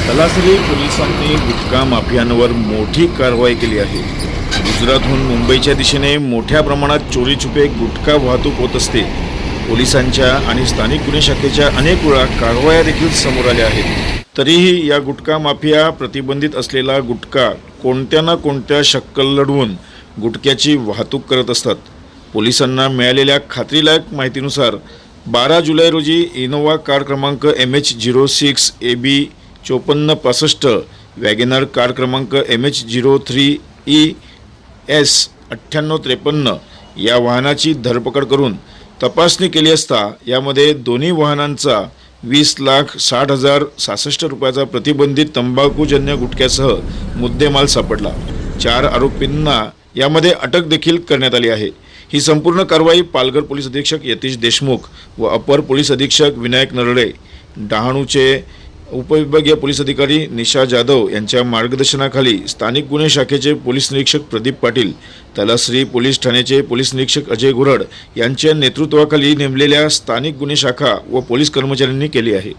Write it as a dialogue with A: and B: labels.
A: तलासरी पोलिसांनी गुटखा माफियांवर मोठी कारवाई केली आहे। गुजरातहून मुंबईच्या दिशेने मोठ्या प्रमाणात चोरी छुपे गुटखा वाहतूक होत असते। पोलिसांच्या आणि स्थानिक गुन्हे शाखेच्या अनेक वेळा कारवाया देखील समोर आल्या आहेत। तरीही या गुटखा माफिया प्रतिबंधित असलेला गुटखा कोणत्या ना कोणत्या शक्कल लढवून गुटख्याची वाहतूक करत असतात। पोलिसांना मिळालेल्या खात्रीलायक माहितीनुसार 12 जुलै रोजी इनोवा कार क्रमांक MH06 AB 5465, वॅगनर कार क्रमांक MH03 ES 9853 या वाहनाची धरपकड करून तपासणी केली असता यामध्ये दोन्ही वाहनांचा 20,60,066 रुपयाचा प्रतिबंधित तंबाखूजन्य गुटख्यासह मुद्देमाल सापडला। 4 आरोपींना यामध्ये अटक देखील करण्यात आली आहे। ही संपूर्ण कारवाई पालघर पोलीस अधीक्षक यतीश देशमुख व अपर पोलीस अधीक्षक विनायक नरळे, डहाणूचे उपविभागीय पोलीस अधिकारी निशा जाधव यांच्या मार्गदर्शनाखाली स्थानिक गुन्हे शाखेचे पोलीस निरीक्षक प्रदीप पाटील, तलासरी पोलीस ठाण्याचे पोलीस निरीक्षक अजय घुरड यांच्या नेतृत्वाखाली नेमलेल्या स्थानिक गुन्हे शाखा व पोलीस कर्मचाऱ्यांनी केली आहे।